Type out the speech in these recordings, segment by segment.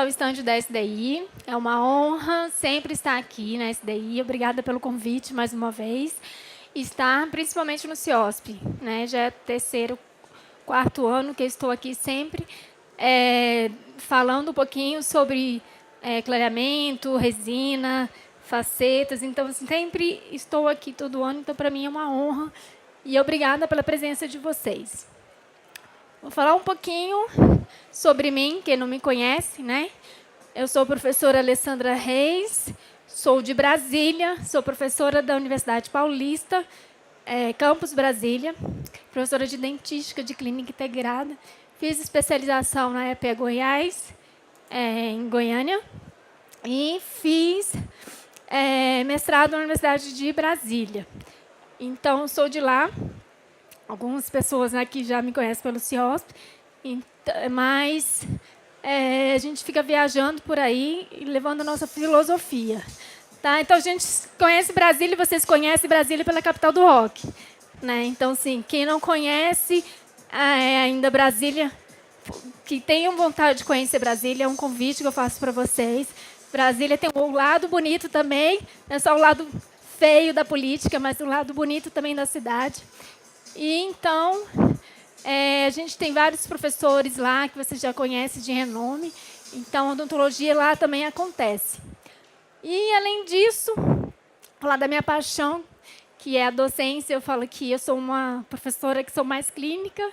ao estande da SDI. É uma honra sempre estar aqui na SDI. Obrigada pelo convite mais uma vez. Estar principalmente no CIOSP, né? Já é o terceiro, quarto ano que eu estou aqui sempre falando um pouquinho sobre clareamento, resina, facetas. Então, sempre estou aqui todo ano. Então, para mim é uma honra. E obrigada pela presença de vocês. Vou falar um pouquinho sobre mim, quem não me conhece, né? Eu sou a professora Alessandra Reis, sou de Brasília, sou professora da Universidade Paulista, Campus Brasília, professora de dentística de clínica integrada. Fiz especialização na EPE Goiás, em Goiânia, e fiz mestrado na Universidade de Brasília. Então, sou de lá. Algumas pessoas aqui já me conhecem pelo CIOSP, mas a gente fica viajando por aí e levando a nossa filosofia. Tá? Então, a gente conhece Brasília, vocês conhecem Brasília pela capital do rock. Né? Então, sim, quem não conhece ainda Brasília, que tenham vontade de conhecer Brasília, é um convite que eu faço para vocês. Brasília tem um lado bonito também, não é só o lado feio da política, mas o lado bonito também da cidade. E, então, a gente tem vários professores lá que vocês já conhecem de renome. Então, a odontologia lá também acontece. E, além disso, falar da minha paixão, que é a docência. Eu falo que eu sou uma professora que sou mais clínica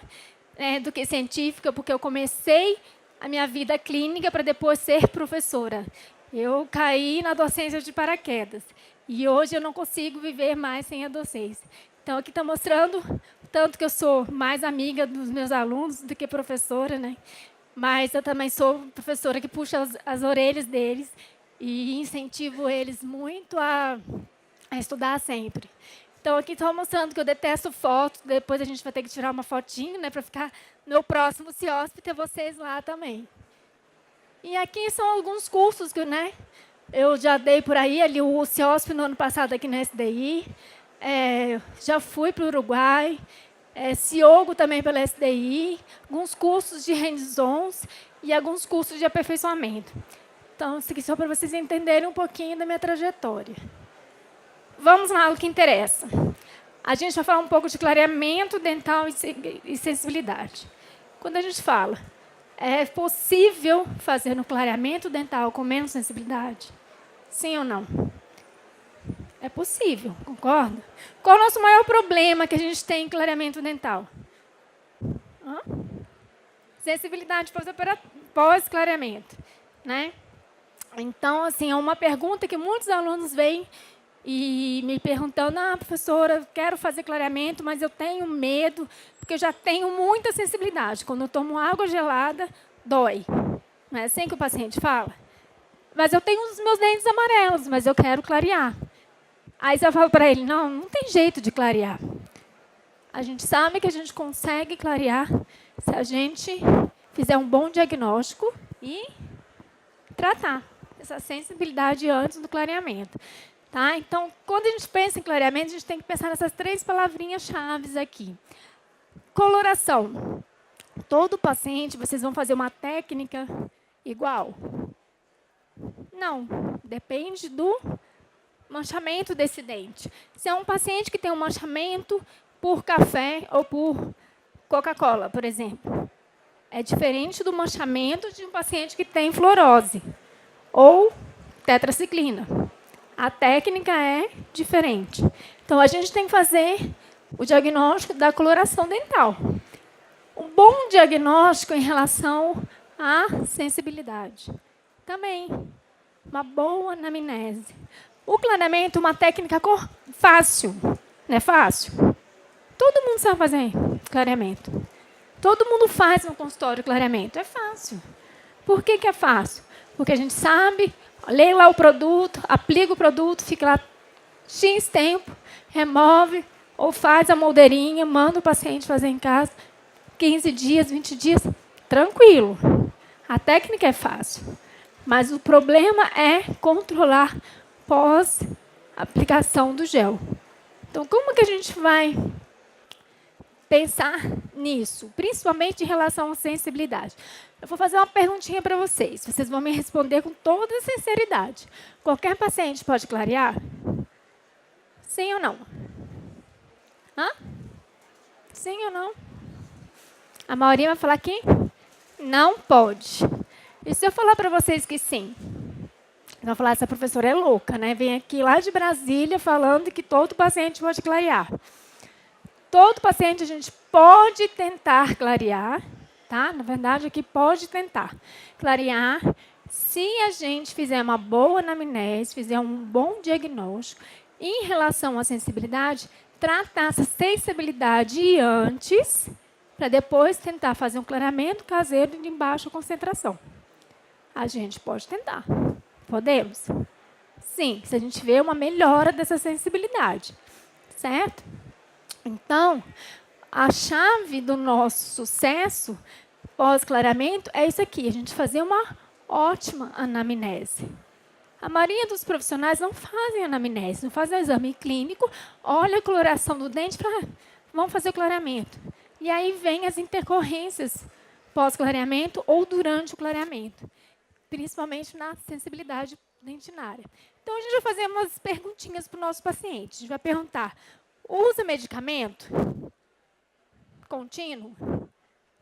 do que científica, porque eu comecei a minha vida clínica para depois ser professora. Eu caí na docência de paraquedas. E hoje eu não consigo viver mais sem a docência. Então, aqui está mostrando tanto que eu sou mais amiga dos meus alunos do que professora, né? Mas eu também sou professora que puxa as orelhas deles e incentivo eles muito a estudar sempre. Então, aqui estou mostrando que eu detesto fotos, depois a gente vai ter que tirar uma fotinho, né, para ficar no próximo CIOSP e ter vocês lá também. E aqui são alguns cursos que, né, eu já dei por aí, ali o CIOSP no ano passado aqui na SDI, já fui para o Uruguai, CIOGO também pela SDI, alguns cursos de hands-ons e alguns cursos de aperfeiçoamento. Então, isso aqui só para vocês entenderem um pouquinho da minha trajetória. Vamos lá ao que interessa. A gente vai falar um pouco de clareamento dental e sensibilidade. Quando a gente fala, é possível fazer no clareamento dental com menos sensibilidade? Sim ou não? É possível, concorda? Qual é o nosso maior problema que a gente tem em clareamento dental? Sensibilidade pós-clareamento. Né? Então, assim, é uma pergunta que muitos alunos vêm e me perguntando, professora, eu quero fazer clareamento, mas eu tenho medo, porque eu já tenho muita sensibilidade. Quando eu tomo água gelada, dói. Não é assim que o paciente fala? Mas eu tenho os meus dentes amarelos, mas eu quero clarear. Aí você fala para ele, não tem jeito de clarear. A gente sabe que a gente consegue clarear se a gente fizer um bom diagnóstico e tratar essa sensibilidade antes do clareamento. Tá? Então, quando a gente pensa em clareamento, a gente tem que pensar nessas 3 palavrinhas-chave aqui. Coloração. Todo paciente, vocês vão fazer uma técnica igual? Não. Depende do manchamento desse dente. Se é um paciente que tem um manchamento por café ou por Coca-Cola, por exemplo, é diferente do manchamento de um paciente que tem fluorose ou tetraciclina. A técnica é diferente. Então, a gente tem que fazer o diagnóstico da coloração dental. Um bom diagnóstico em relação à sensibilidade. Também, uma boa anamnese. O clareamento é uma técnica fácil. Não é fácil? Todo mundo sabe fazer clareamento. Todo mundo faz no consultório clareamento. É fácil. Por que é fácil? Porque a gente sabe, lê lá o produto, aplica o produto, fica lá X tempo, remove ou faz a moldeirinha, manda o paciente fazer em casa, 15 dias, 20 dias, tranquilo. A técnica é fácil. Mas o problema é controlar pós-aplicação do gel. Então, como que a gente vai pensar nisso, principalmente em relação à sensibilidade. Eu vou fazer uma perguntinha para vocês. Vocês vão me responder com toda sinceridade. Qualquer paciente pode clarear? Sim ou não? Hã? Sim ou não? A maioria vai falar que não pode. E se eu falar para vocês que sim? Vão falar, essa professora é louca, né? Vem aqui lá de Brasília falando que todo paciente pode clarear. Todo paciente a gente pode tentar clarear, tá? Na verdade, aqui pode tentar clarear se a gente fizer uma boa anamnese, fizer um bom diagnóstico. Em relação à sensibilidade, tratar essa sensibilidade antes, para depois tentar fazer um clareamento caseiro de baixa concentração. A gente pode tentar. Podemos? Sim, se a gente vê uma melhora dessa sensibilidade, certo? Então, a chave do nosso sucesso pós-clareamento é isso aqui, a gente fazer uma ótima anamnese. A maioria dos profissionais não fazem anamnese, não fazem exame clínico, olha a coloração do dente para vamos fazer o clareamento. E aí vem as intercorrências pós-clareamento ou durante o clareamento, principalmente na sensibilidade dentinária. Então, a gente vai fazer umas perguntinhas para o nosso paciente. A gente vai perguntar, usa medicamento contínuo?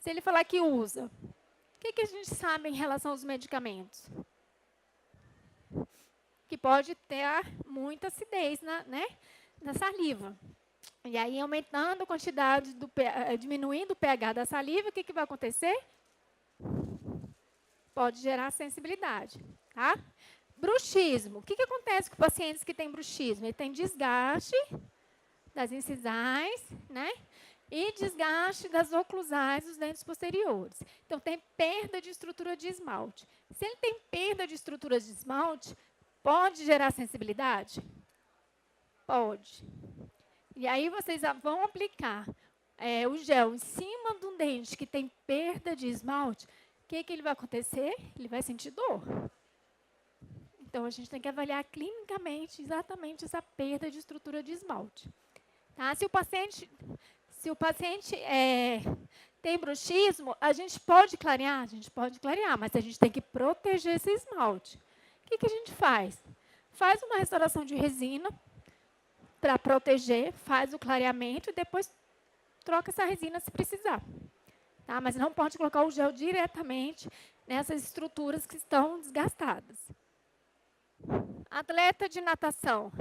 Se ele falar que usa, o que a gente sabe em relação aos medicamentos? Que pode ter muita acidez na saliva. E aí, aumentando a quantidade, diminuindo o pH da saliva, o que vai acontecer? Pode gerar sensibilidade, tá? Bruxismo. O que acontece com pacientes que têm bruxismo? Ele tem desgaste das incisais, né? E desgaste das oclusais dos dentes posteriores. Então, tem perda de estrutura de esmalte. Se ele tem perda de estrutura de esmalte, pode gerar sensibilidade? Pode. E aí, vocês vão aplicar o gel em cima de um dente que tem perda de esmalte, o que ele vai acontecer? Ele vai sentir dor. Então, a gente tem que avaliar clinicamente exatamente essa perda de estrutura de esmalte. Tá? Se o paciente tem bruxismo, a gente pode clarear? A gente pode clarear, mas a gente tem que proteger esse esmalte. O que a gente faz? Faz uma restauração de resina para proteger, faz o clareamento e depois troca essa resina se precisar. Tá? Mas não pode colocar o gel diretamente nessas estruturas que estão desgastadas. Atleta de natação.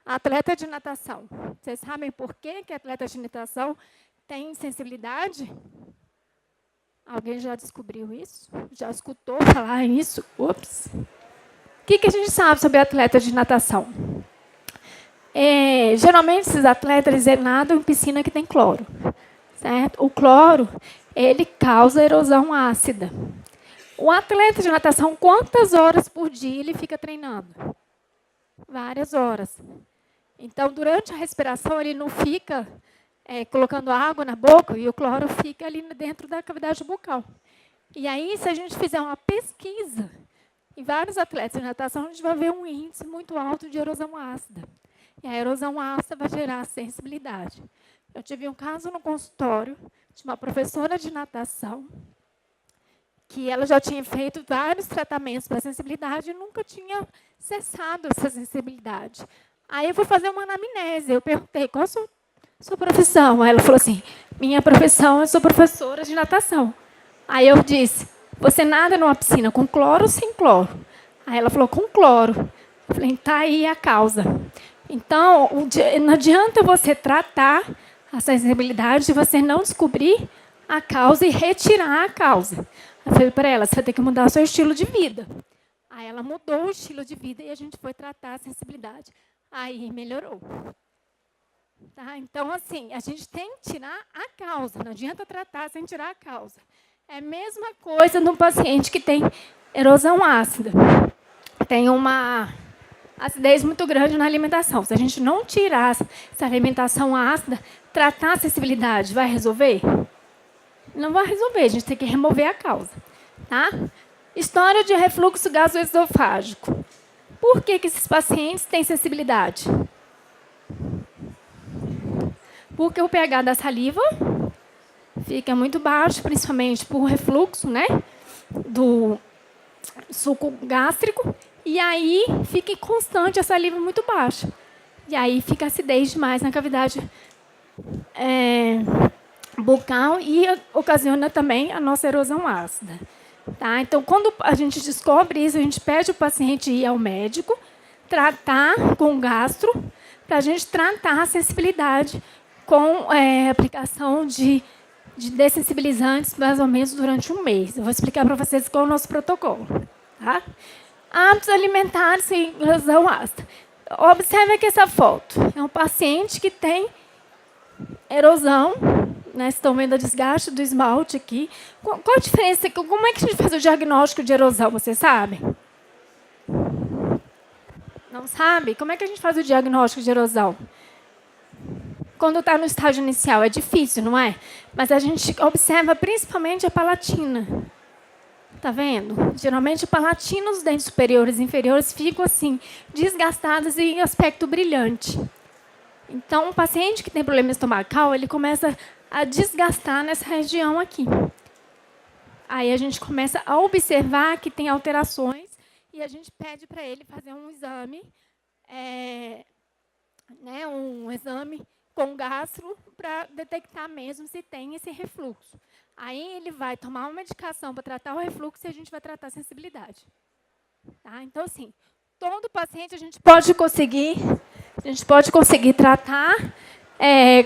Atleta de natação. Vocês sabem por que atleta de natação tem sensibilidade? Alguém já descobriu isso? Já escutou falar isso? Ups. O que a gente sabe sobre atleta de natação? Geralmente, esses atletas nadam em piscina que tem cloro. Certo? O cloro, ele causa erosão ácida. O atleta de natação, quantas horas por dia ele fica treinando? Várias horas. Então, durante a respiração, ele não fica colocando água na boca e o cloro fica ali dentro da cavidade bucal. E aí, se a gente fizer uma pesquisa em vários atletas de natação, a gente vai ver um índice muito alto de erosão ácida. E a erosão ácida vai gerar sensibilidade. Eu tive um caso no consultório de uma professora de natação que ela já tinha feito vários tratamentos para sensibilidade e nunca tinha cessado essa sensibilidade. Aí eu fui fazer uma anamnese, eu perguntei, qual a sua profissão? Aí ela falou assim, minha profissão, eu sou professora de natação. Aí eu disse, você nada numa piscina com cloro ou sem cloro? Aí ela falou, com cloro. Eu falei, tá aí a causa. Então, não adianta você tratar a sensibilidade se você não descobrir a causa e retirar a causa. Eu falei para ela, você vai ter que mudar o seu estilo de vida. Aí ela mudou o estilo de vida e a gente foi tratar a sensibilidade. Aí melhorou. Tá? Então, assim, a gente tem que tirar a causa. Não adianta tratar sem tirar a causa. É a mesma coisa no paciente que tem erosão ácida. Tem uma acidez muito grande na alimentação. Se a gente não tirar essa alimentação ácida, tratar a sensibilidade, vai resolver? Não vai resolver, a gente tem que remover a causa. Tá? História de refluxo gastroesofágico. Por que esses pacientes têm sensibilidade? Porque o pH da saliva fica muito baixo, principalmente por refluxo, né, do suco gástrico, e aí fica constante a saliva muito baixa. E aí fica acidez demais na cavidade bucal e ocasiona também a nossa erosão ácida. Tá? Então, quando a gente descobre isso, a gente pede o paciente ir ao médico, tratar com gastro, para a gente tratar a sensibilidade com aplicação de dessensibilizantes, mais ou menos durante um mês. Eu vou explicar para vocês qual é o nosso protocolo. Tá? Hábitos alimentares e erosão ácida. Observe aqui essa foto. É um paciente que tem erosão, né? Vocês estão vendo o desgaste do esmalte aqui. Qual a diferença? Como é que a gente faz o diagnóstico de erosão? Vocês sabem? Não sabe? Como é que a gente faz o diagnóstico de erosão? Quando está no estágio inicial, é difícil, não é? Mas a gente observa principalmente a palatina. Tá vendo? Geralmente, a palatina, os dentes superiores e inferiores ficam assim, desgastados e em aspecto brilhante. Então, o paciente que tem problema estomacal, ele começa a desgastar nessa região aqui. Aí a gente começa a observar que tem alterações e a gente pede para ele fazer um exame, um exame com gastro para detectar mesmo se tem esse refluxo. Aí ele vai tomar uma medicação para tratar o refluxo e a gente vai tratar a sensibilidade. Tá? Então, assim, todo paciente a gente pode conseguir tratar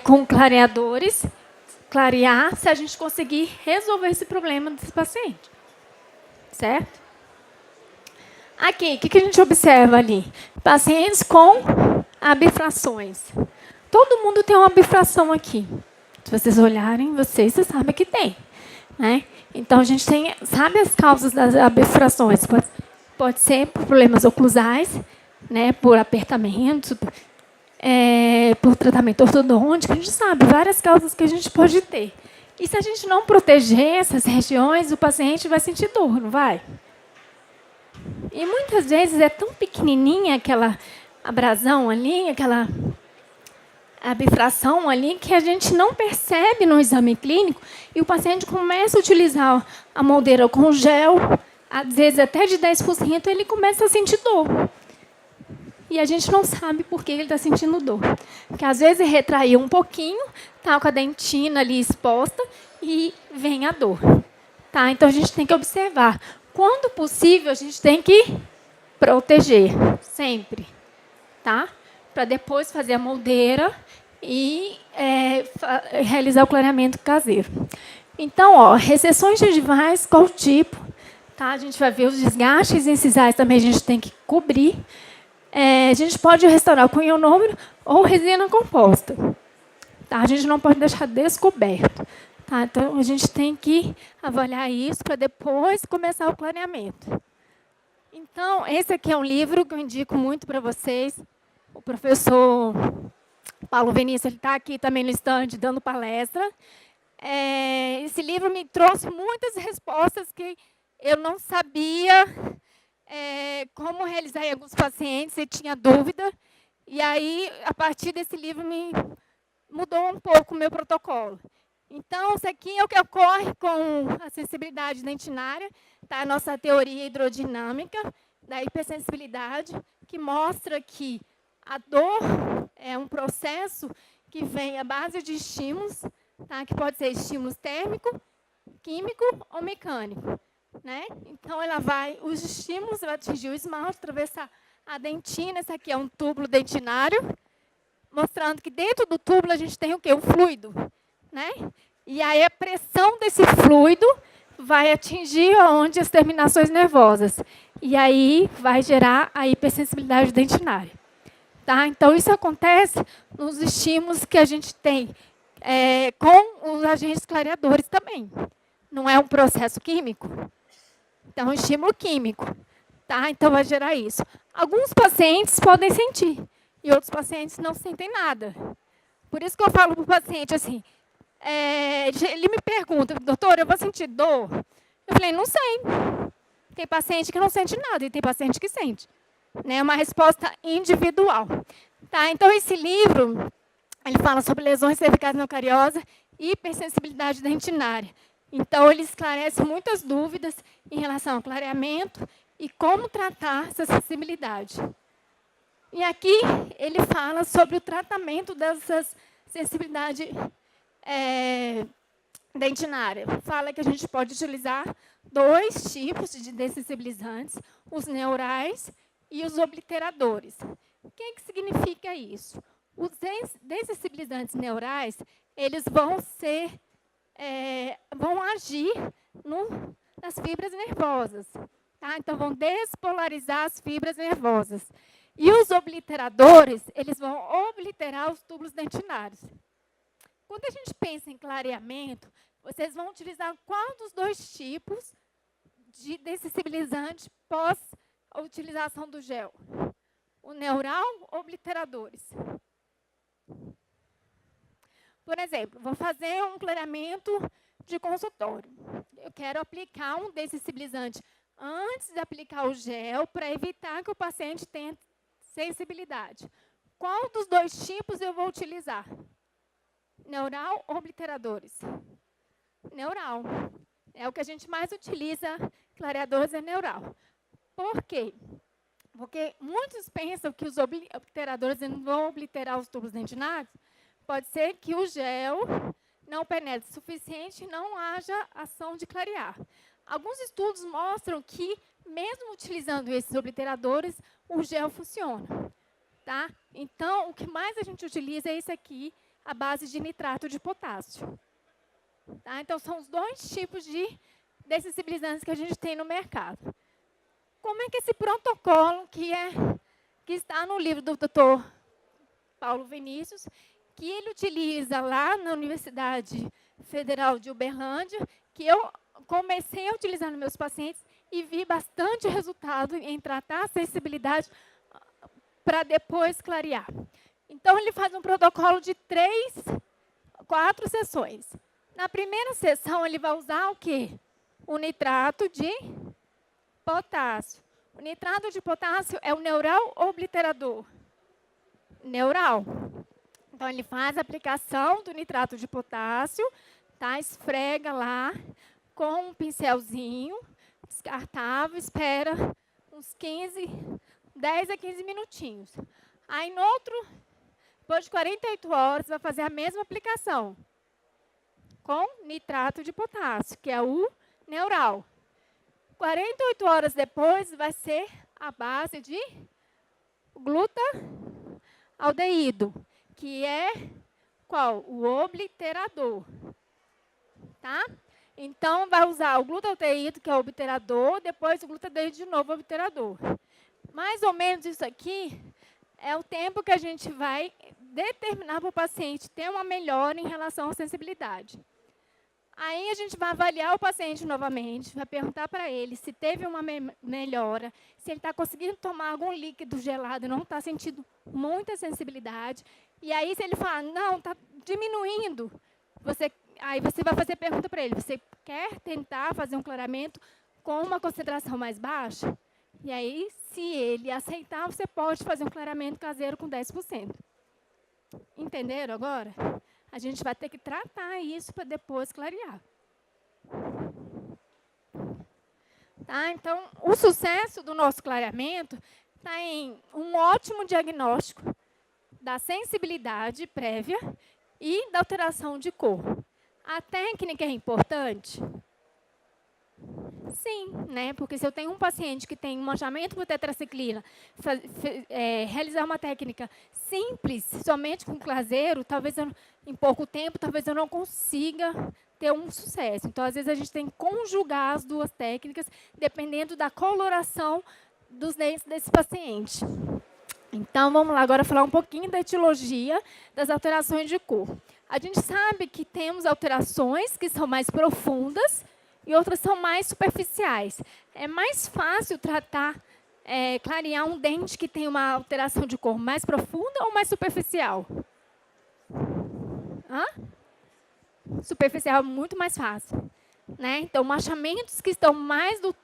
com clareadores, clarear, se a gente conseguir resolver esse problema desse paciente. Certo? Aqui, o que a gente observa ali? Pacientes com abfrações. Todo mundo tem uma abfração aqui. Se vocês olharem, vocês sabem que tem. Né? Então, a gente sabe as causas das abfrações. Pode ser por problemas oclusais, né, por apertamento, por tratamento ortodôntico. A gente sabe várias causas que a gente pode ter. E se a gente não proteger essas regiões, o paciente vai sentir dor, não vai? E muitas vezes é tão pequenininha aquela abrasão ali, aquela abfração ali, que a gente não percebe no exame clínico e o paciente começa a utilizar a moldeira com gel, às vezes até de 10%, ele começa a sentir dor. E a gente não sabe por que ele está sentindo dor. Porque às vezes retraiu um pouquinho, está com a dentina ali exposta e vem a dor. Tá? Então a gente tem que observar. Quando possível, a gente tem que proteger, sempre. Tá? Para depois fazer a moldeira e realizar o clareamento caseiro. Então, recessões gengivais, qual tipo? Tá? A gente vai ver os desgastes incisais também, a gente tem que cobrir. A gente pode restaurar com ionômero ou resina composta. Tá? A gente não pode deixar descoberto. Tá? Então, a gente tem que avaliar isso para depois começar o clareamento. Então, esse aqui é um livro que eu indico muito para vocês. O professor Paulo Vinícius está aqui também no stand dando palestra. Esse livro me trouxe muitas respostas que eu não sabia como realizar em alguns pacientes, eu tinha dúvida. E aí, a partir desse livro, me mudou um pouco o meu protocolo. Então, isso aqui é o que ocorre com a sensibilidade dentinária, tá? A nossa teoria hidrodinâmica da hipersensibilidade, que mostra que a dor é um processo que vem à base de estímulos, tá? Que pode ser estímulo térmico, químico ou mecânico. Né? Então, os estímulos vão atingir o esmalte, atravessar a dentina. Esse aqui é um túbulo dentinário, mostrando que dentro do túbulo a gente tem o quê? Um fluido. Né? E aí a pressão desse fluido vai atingir onde as terminações nervosas. E aí vai gerar a hipersensibilidade dentinária. Tá? Então, isso acontece nos estímulos que a gente tem com os agentes clareadores também. Não é um processo químico? Então, é um estímulo químico. Tá? Então, vai gerar isso. Alguns pacientes podem sentir, e outros pacientes não sentem nada. Por isso que eu falo para o paciente assim, ele me pergunta, doutor, eu vou sentir dor? Eu falei, não sei. Tem paciente que não sente nada e tem paciente que sente. É uma resposta individual. Tá? Então, esse livro, ele fala sobre lesões cervicais não cariosas hipersensibilidade dentinária. Então, ele esclarece muitas dúvidas em relação ao clareamento e como tratar essa sensibilidade. E aqui ele fala sobre o tratamento dessa sensibilidade dentinária. Fala que a gente pode utilizar 2 tipos de dessensibilizantes, os neurais e os obliteradores. O que significa isso? Os dessensibilizantes neurais, eles vão agir nas fibras nervosas. Tá? Então, vão despolarizar as fibras nervosas. E os obliteradores, eles vão obliterar os túbulos dentinários. Quando a gente pensa em clareamento, vocês vão utilizar qual dos 2 tipos de dessensibilizante pós a utilização do gel? O neural ou obliteradores? Por exemplo, vou fazer um clareamento de consultório. Eu quero aplicar um dessensibilizante antes de aplicar o gel para evitar que o paciente tenha sensibilidade. Qual dos 2 tipos eu vou utilizar? Neural ou obliteradores? Neural. É o que a gente mais utiliza, clareadores é neural. Por quê? Porque muitos pensam que os obliteradores não vão obliterar os tubos dentinários. Pode ser que o gel não penetre o suficiente e não haja ação de clarear. Alguns estudos mostram que, mesmo utilizando esses obliteradores, o gel funciona. Tá? Então, o que mais a gente utiliza é esse aqui, a base de nitrato de potássio. Tá? Então, são os 2 tipos de dessensibilizantes que a gente tem no mercado. Como é que esse protocolo, que está no livro do Dr. Paulo Vinícius, que ele utiliza lá na Universidade Federal de Uberlândia, que eu comecei a utilizar nos meus pacientes e vi bastante resultado em tratar a sensibilidade para depois clarear. Então, ele faz um protocolo de 4 sessões. Na primeira sessão, ele vai usar o quê? O nitrato de potássio. O nitrato de potássio é o neural ou obliterador? Neural. Então, ele faz a aplicação do nitrato de potássio, tá? Esfrega lá com um pincelzinho descartável, espera uns 10 a 15 minutinhos. Aí, depois de 48 horas, vai fazer a mesma aplicação com nitrato de potássio, que é o neural. 48 horas depois, vai ser a base de glutaaldeído, que é qual? O obliterador. Tá? Então, vai usar o glutaaldeído, que é o obliterador, depois o glutaaldeído de novo, o obliterador. Mais ou menos isso aqui é o tempo que a gente vai determinar para o paciente ter uma melhora em relação à sensibilidade. Aí a gente vai avaliar o paciente novamente, vai perguntar para ele se teve uma melhora, se ele está conseguindo tomar algum líquido gelado e não está sentindo muita sensibilidade. E aí, se ele falar, não, está diminuindo, aí você vai fazer pergunta para ele, você quer tentar fazer um clareamento com uma concentração mais baixa? E aí, se ele aceitar, você pode fazer um clareamento caseiro com 10%. Entenderam agora? A gente vai ter que tratar isso para depois clarear. Tá? Então, o sucesso do nosso clareamento está em um ótimo diagnóstico da sensibilidade prévia e da alteração de cor. A técnica é importante? Sim, né? Porque se eu tenho um paciente que tem um manchamento por tetraciclina, realizar uma técnica simples, somente com caseiro, talvez em pouco tempo, talvez eu não consiga ter um sucesso. Então, às vezes, a gente tem que conjugar as 2 técnicas, dependendo da coloração dos dentes desse paciente. Então, vamos lá agora falar um pouquinho da etiologia das alterações de cor. A gente sabe que temos alterações que são mais profundas e outras são mais superficiais. É mais fácil clarear um dente que tem uma alteração de cor mais profunda ou mais superficial? Superficial é muito mais fácil. Né? Então, manchamentos que estão mais do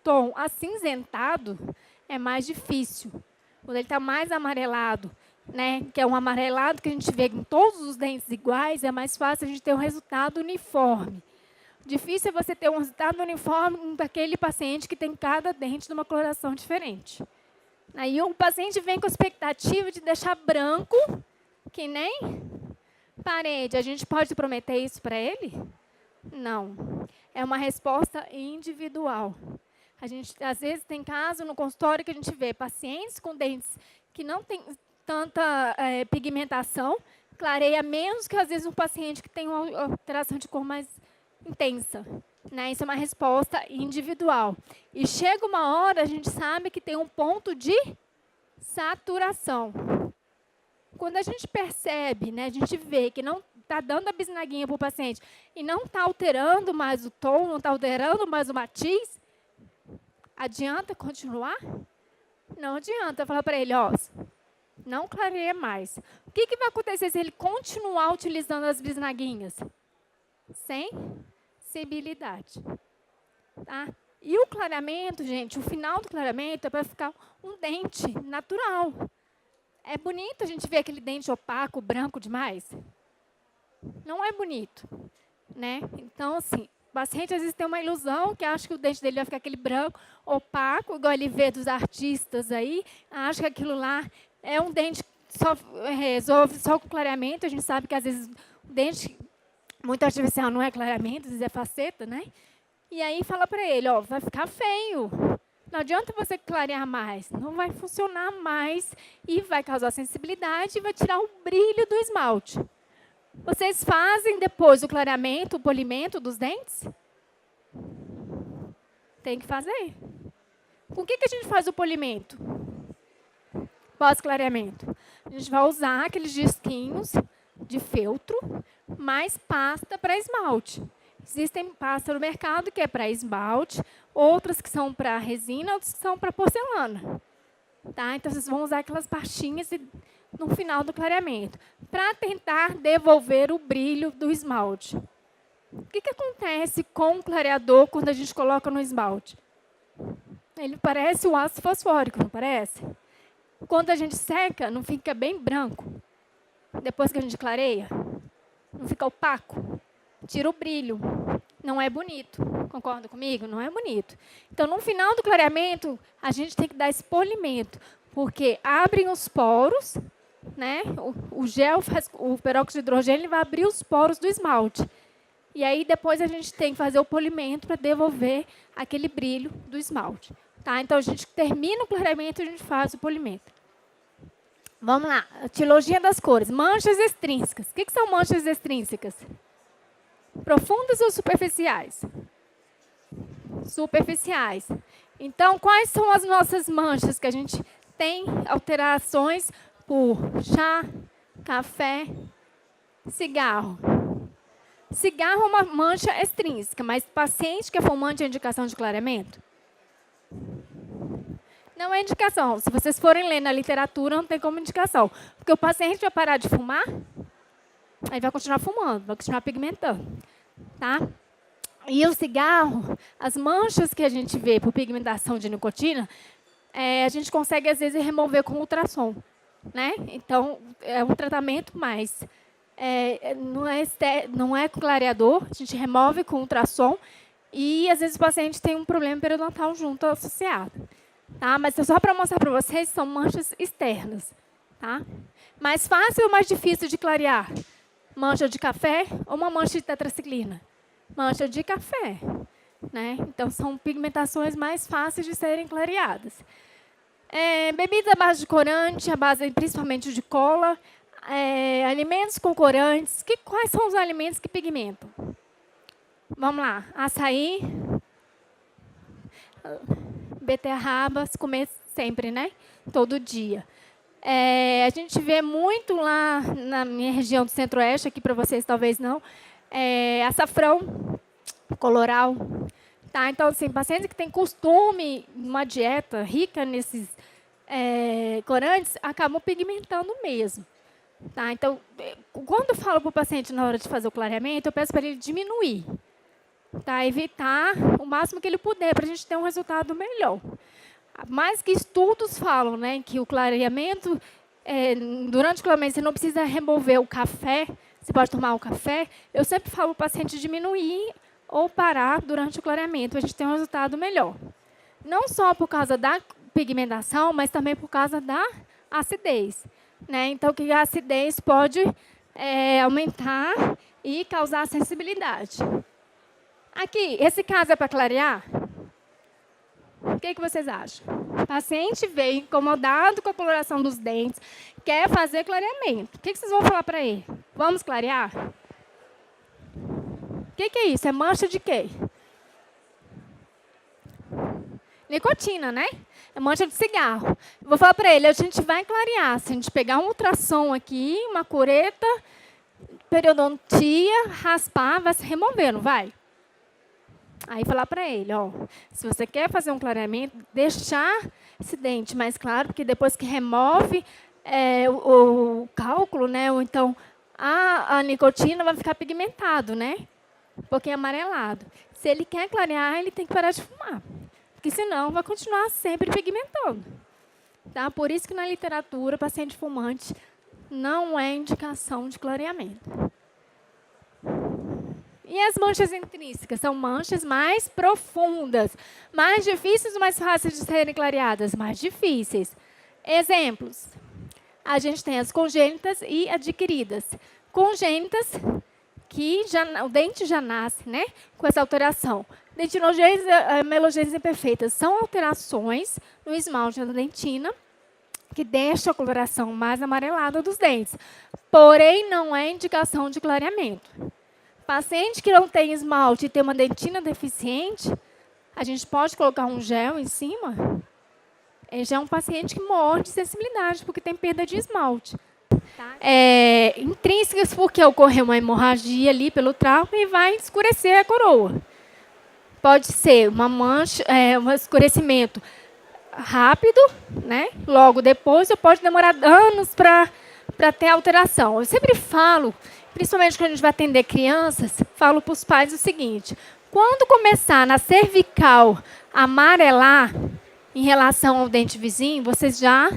tom acinzentado é mais difícil. Quando ele está mais amarelado né, que é um amarelado que a gente vê com todos os dentes iguais, é mais fácil a gente ter um resultado uniforme. Difícil é você ter um resultado uniforme daquele paciente que tem cada dente de uma coloração diferente. Aí o paciente vem com a expectativa de deixar branco, que nem parede. A gente pode prometer isso para ele? Não. É uma resposta individual. A gente, às vezes, tem caso no consultório que a gente vê pacientes com dentes que não têm tanta pigmentação, clareia menos que, às vezes, um paciente que tem uma alteração de cor mais intensa. Né? Isso é uma resposta individual. E chega uma hora, a gente sabe que tem um ponto de saturação. Quando a gente percebe, né, a gente vê que não está dando a bisnaguinha para o paciente e não está alterando mais o tom, não está alterando mais o matiz, adianta continuar? Não adianta. Falar para ele, ó, não clareia mais. O que vai acontecer se ele continuar utilizando as bisnaguinhas? Sensibilidade. Tá? E o clareamento, gente, o final do clareamento é para ficar um dente natural. É bonito a gente ver aquele dente opaco, branco demais? Não é bonito, né? Então, assim, o paciente às vezes tem uma ilusão que acha que o dente dele vai ficar aquele branco, opaco, igual ele vê dos artistas aí, acha que aquilo lá é um dente que só resolve só com clareamento. A gente sabe que às vezes o dente muito artificial não é clareamento, às vezes é faceta, né? E aí fala para ele, ó, vai ficar feio. Não adianta você clarear mais, não vai funcionar mais e vai causar sensibilidade e vai tirar o brilho do esmalte. Vocês fazem depois o clareamento, o polimento dos dentes? Tem que fazer. Com o que a gente faz o polimento? Pós-clareamento. A gente vai usar aqueles disquinhos de feltro, mais pasta para esmalte. Existem pastas no mercado que é para esmalte, outras que são para resina, outras que são para porcelana. Tá? Então, vocês vão usar aquelas pastinhas no final do clareamento, para tentar devolver o brilho do esmalte. O que acontece com o clareador quando a gente coloca no esmalte? Ele parece o ácido fosfórico, não parece? Quando a gente seca, não fica bem branco. Depois que a gente clareia, não fica opaco. Tira o brilho. Não é bonito. Concorda comigo? Não é bonito. Então, no final do clareamento, a gente tem que dar esse polimento, porque abrem os poros, né? O gel, o peróxido de hidrogênio, ele vai abrir os poros do esmalte. E aí, depois, a gente tem que fazer o polimento para devolver aquele brilho do esmalte. Tá? Então, a gente termina o clareamento e a gente faz o polimento. Vamos lá. Etiologia das cores. Manchas extrínsecas. O que são manchas extrínsecas? Profundas ou superficiais? Superficiais. Então, quais são as nossas manchas que a gente tem alterações por chá, café, cigarro? Cigarro é uma mancha extrínseca, mas paciente que é fumante é indicação de clareamento? Não é indicação. Se vocês forem ler na literatura, não tem como indicação. Porque o paciente vai parar de fumar, aí vai continuar fumando, vai continuar pigmentando. Tá? E o cigarro, as manchas que a gente vê por pigmentação de nicotina, a gente consegue, às vezes, remover com ultrassom. Né? Então, é um tratamento mais... não é clareador, a gente remove com ultrassom e, às vezes, o paciente tem um problema periodontal junto associado. Tá? Mas só para mostrar para vocês, são manchas externas. Tá? Mais fácil ou mais difícil de clarear? Mancha de café ou uma mancha de tetraciclina? Mancha de café. Né? Então, são pigmentações mais fáceis de serem clareadas. Bebida à base de corante, à base principalmente de cola, alimentos com corantes. Quais são os alimentos que pigmentam? Vamos lá. Açaí, beterraba, se comer sempre, né? Todo dia. A gente vê muito lá na minha região do Centro-Oeste, aqui para vocês talvez não, açafrão, coloral. Tá? Então, assim, pacientes que têm costume, uma dieta rica nesses corantes, acabam pigmentando mesmo. Tá? Então, quando eu falo para o paciente na hora de fazer o clareamento, eu peço para ele diminuir. Tá? Evitar o máximo que ele puder, para a gente ter um resultado melhor. Mais que estudos falam, né, que o clareamento durante o clareamento, você não precisa remover o café, você pode tomar o café. Eu sempre falo para o paciente diminuir ou parar durante o clareamento, a gente tem um resultado melhor. Não só por causa da pigmentação, mas também por causa da acidez. Né? Então, que a acidez pode aumentar e causar sensibilidade. Aqui, esse caso é para clarear? O que vocês acham? O paciente veio incomodado com a coloração dos dentes, quer fazer clareamento. O que vocês vão falar para ele? Vamos clarear? O que é isso? É mancha de quê? Nicotina, né? É mancha de cigarro. Vou falar para ele, a gente vai clarear. Se a gente pegar um ultrassom aqui, uma cureta, periodontia, raspar, vai se remover, não vai? Aí falar para ele, ó, se você quer fazer um clareamento, deixar esse dente mais claro, porque depois que remove o cálculo, né, ou então a nicotina vai ficar pigmentado, né? Um pouquinho amarelado. Se ele quer clarear, ele tem que parar de fumar. Porque senão vai continuar sempre pigmentando. Tá? Por isso que na literatura, paciente fumante não é indicação de clareamento. E as manchas intrínsecas? São manchas mais profundas, mais difíceis ou mais fáceis de serem clareadas? Mais difíceis. Exemplos. A gente tem as congênitas e adquiridas. Congênitas, que o dente já nasce, né, com essa alteração. Dentinogênese e melogênese imperfeitas são alterações no esmalte da dentina que deixa a coloração mais amarelada dos dentes. Porém, não é indicação de clareamento. Paciente que não tem esmalte e tem uma dentina deficiente, a gente pode colocar um gel em cima. Ele já é um paciente que morre de sensibilidade, porque tem perda de esmalte. Intrínsecas, porque ocorreu uma hemorragia ali pelo trauma e vai escurecer a coroa. Pode ser uma mancha, um escurecimento rápido, né? Logo depois, ou pode demorar anos para ter alteração. Eu sempre falo, principalmente quando a gente vai atender crianças, falo para os pais o seguinte: quando começar na cervical a amarelar em relação ao dente vizinho, vocês já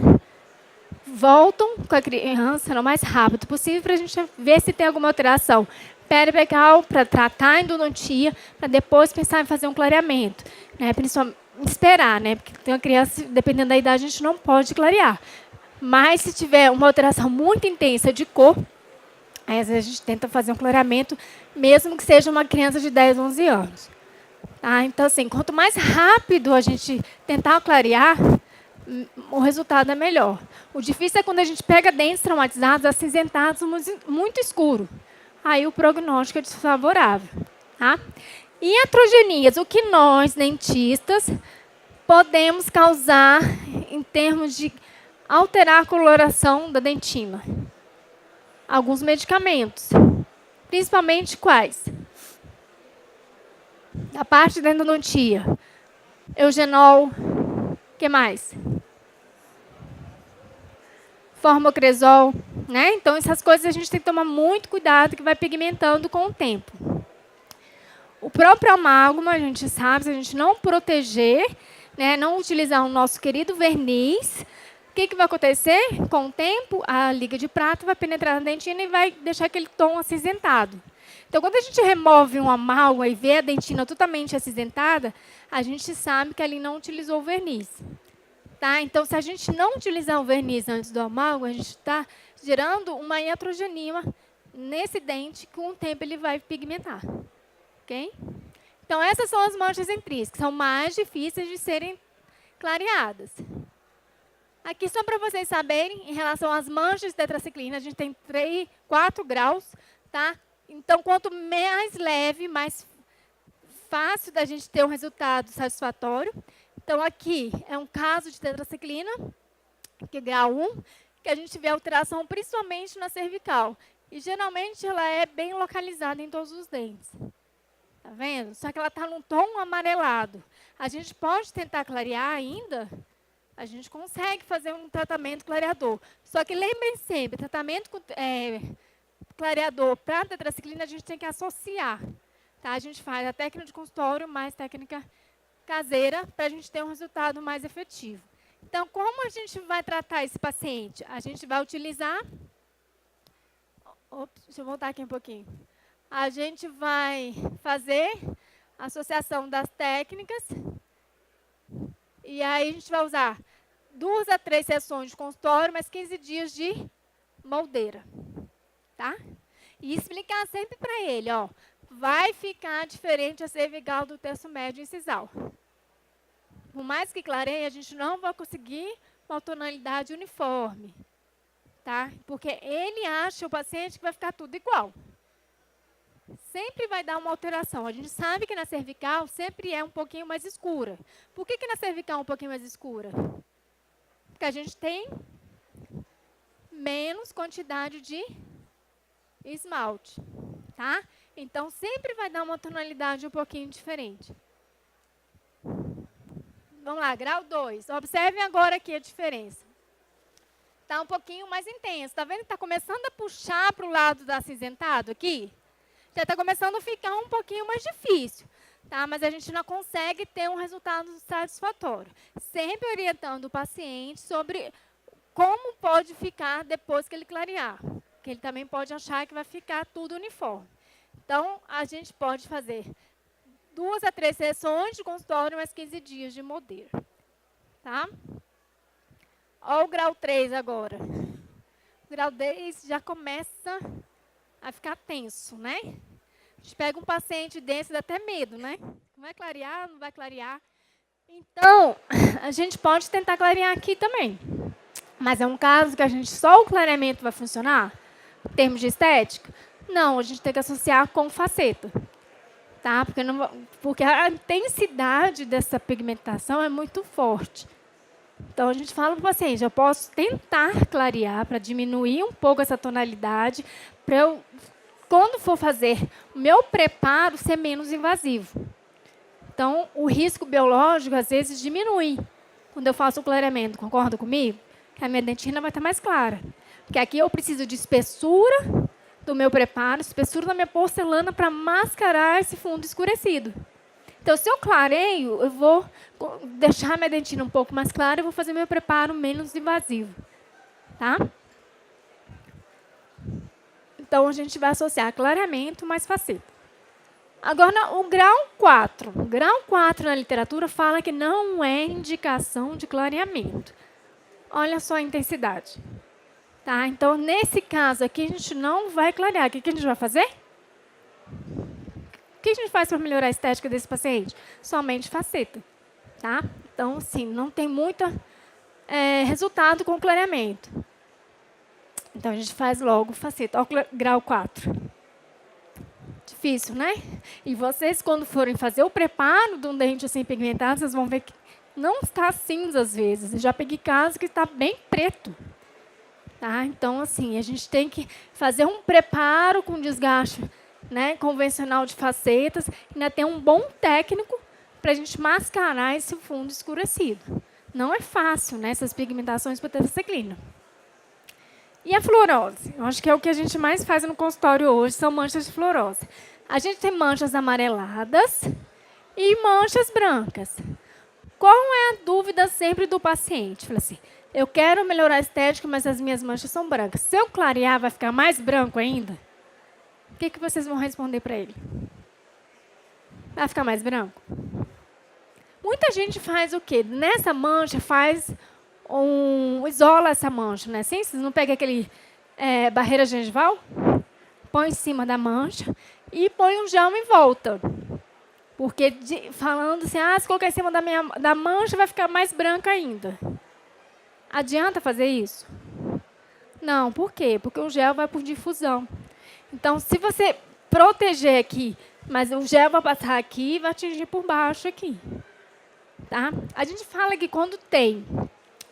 voltam com a criança o mais rápido possível para a gente ver se tem alguma alteração periapical, para tratar a endodontia, para depois pensar em fazer um clareamento. Né? Principalmente esperar, né? Porque tem uma criança, dependendo da idade, a gente não pode clarear. Mas se tiver uma alteração muito intensa de cor, aí às vezes a gente tenta fazer um clareamento, mesmo que seja uma criança de 10, 11 anos. Tá? Então, assim, quanto mais rápido a gente tentar clarear, o resultado é melhor. O difícil é quando a gente pega dentes traumatizados, acinzentados, muito escuro. Aí o prognóstico é desfavorável. Tá? E iatrogenias, o que nós, dentistas, podemos causar em termos de alterar a coloração da dentina? Alguns medicamentos. Principalmente quais? A parte da endodontia. Eugenol. O que mais? Formocresol. Né? Então, essas coisas a gente tem que tomar muito cuidado, que vai pigmentando com o tempo. O próprio amálgama, a gente sabe, se a gente não proteger, né, não utilizar o nosso querido verniz, o que vai acontecer? Com o tempo, a liga de prata vai penetrar na dentina e vai deixar aquele tom acinzentado. Então, quando a gente remove um amálgama e vê a dentina totalmente acinzentada, a gente sabe que ali não utilizou o verniz. Tá? Então, se a gente não utilizar o verniz antes do amálgama, a gente está gerando uma iatrogenia nesse dente, que com o tempo ele vai pigmentar. Okay? Então, essas são as manchas intrínsecas, que são mais difíceis de serem clareadas. Aqui, só para vocês saberem, em relação às manchas de tetraciclina, a gente tem 4 graus. Tá? Então, quanto mais leve, mais fácil da gente ter um resultado satisfatório. Então, aqui é um caso de tetraciclina, que é grau 1, que a gente vê alteração principalmente na cervical. E, geralmente, ela é bem localizada em todos os dentes. Tá vendo? Só que ela está num tom amarelado. A gente pode tentar clarear ainda, a gente consegue fazer um tratamento clareador. Só que lembrem sempre, tratamento clareador para tetraciclina, a gente tem que associar. Tá? A gente faz a técnica de consultório mais técnica caseira para a gente ter um resultado mais efetivo. Então, como a gente vai tratar esse paciente? A gente vai utilizar... Ops, deixa eu voltar aqui um pouquinho. A gente vai fazer a associação das técnicas. E aí a gente vai usar 2 a 3 sessões de consultório, mais 15 dias de moldeira. Tá? E explicar sempre para ele, ó, vai ficar diferente a cervical do terço médio incisal. Por mais que clareie, a gente não vai conseguir uma tonalidade uniforme. Tá? Porque ele acha, o paciente, que vai ficar tudo igual. Sempre vai dar uma alteração. A gente sabe que na cervical sempre é um pouquinho mais escura. Por que na cervical é um pouquinho mais escura? Porque a gente tem menos quantidade de esmalte. Tá? Então, sempre vai dar uma tonalidade um pouquinho diferente. Vamos lá, grau 2. Observem agora aqui a diferença. Está um pouquinho mais intenso. Está vendo que está começando a puxar para o lado do acinzentado aqui? Já está começando a ficar um pouquinho mais difícil. Tá? Mas a gente não consegue ter um resultado satisfatório. Sempre orientando o paciente sobre como pode ficar depois que ele clarear. Porque ele também pode achar que vai ficar tudo uniforme. Então, a gente pode fazer 2 a 3 sessões de consultório, mais 15 dias de moldeira. Tá? Olha o grau 3 agora. O grau 3 já começa a ficar tenso, né? A gente pega um paciente desse, dá até medo, né? Vai clarear, não vai clarear. Então, a gente pode tentar clarear aqui também. Mas é um caso que a gente só o clareamento vai funcionar? Em termos de estética? Não, a gente tem que associar com faceta. Tá? Porque a intensidade dessa pigmentação é muito forte. Então, a gente fala para o paciente, eu posso tentar clarear para diminuir um pouco essa tonalidade, para eu, quando for fazer o meu preparo, ser menos invasivo. Então, o risco biológico, às vezes, diminui quando eu faço o clareamento. Concorda comigo? Que a minha dentina vai estar mais clara. Porque aqui eu preciso de espessura do meu preparo, espessura da minha porcelana para mascarar esse fundo escurecido. Então, se eu clareio, eu vou deixar minha dentina um pouco mais clara e vou fazer meu preparo menos invasivo. Tá? Então, a gente vai associar clareamento mais faceta. Agora, o grau 4. O grau 4 na literatura fala que não é indicação de clareamento. Olha só a intensidade. Tá? Então, nesse caso aqui, a gente não vai clarear. O que a gente vai fazer? O que a gente faz para melhorar a estética desse paciente? Somente faceta. Tá? Então, assim, não tem muito resultado com o clareamento. Então, a gente faz logo faceta. Olha o grau 4. Difícil, né? E vocês, quando forem fazer o preparo de um dente assim pigmentado, vocês vão ver que não está cinza às vezes. Eu já peguei casos que está bem preto. Tá? Então, assim, a gente tem que fazer um preparo com desgaste, né, convencional de facetas, e ainda ter um bom técnico para a gente mascarar esse fundo escurecido. Não é fácil, né, essas pigmentações por tetraciclina. E a fluorose? Eu acho que é o que a gente mais faz no consultório hoje, são manchas de fluorose. A gente tem manchas amareladas e manchas brancas. Qual é a dúvida sempre do paciente? Fala assim, eu quero melhorar a estética, mas as minhas manchas são brancas. Se eu clarear, vai ficar mais branco ainda? O que vocês vão responder para ele? Vai ficar mais branco? Muita gente faz o quê? Nessa mancha, isola essa mancha, né? Assim, vocês não pegam aquele barreira gengival? Põe em cima da mancha e põe um gel em volta. Porque falando assim, se colocar em cima da mancha, vai ficar mais branca ainda. Adianta fazer isso? Não, por quê? Porque o gel vai por difusão. Então, se você proteger aqui, mas o gel vai passar aqui e vai atingir por baixo aqui. Tá? A gente fala que quando tem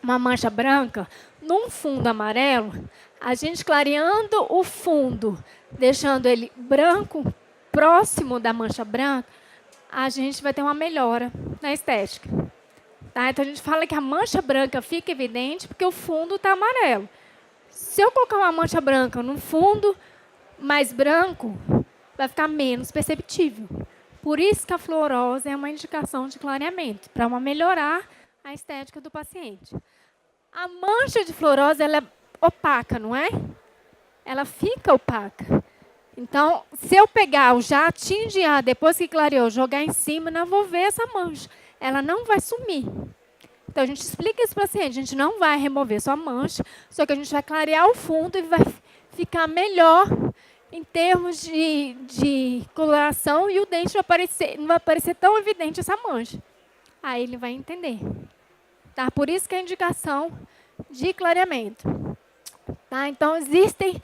uma mancha branca num fundo amarelo, a gente clareando o fundo, deixando ele branco, próximo da mancha branca, a gente vai ter uma melhora na estética. Tá? Então, a gente fala que a mancha branca fica evidente porque o fundo está amarelo. Se eu colocar uma mancha branca no fundo mais branco, vai ficar menos perceptível. Por isso que a fluorose é uma indicação de clareamento, para melhorar a estética do paciente. A mancha de fluorose, ela é opaca, não é? Ela fica opaca. Então, se eu pegar o jatinho de ar, depois que clareou, jogar em cima, não vou ver essa mancha. Ela não vai sumir. Então, a gente explica isso para o paciente. A gente não vai remover sua mancha, só que a gente vai clarear o fundo e vai ficar melhor em termos de coloração e o dente não vai aparecer tão evidente essa mancha. Aí ele vai entender. Tá? Por isso que é a indicação de clareamento. Tá? Então, existem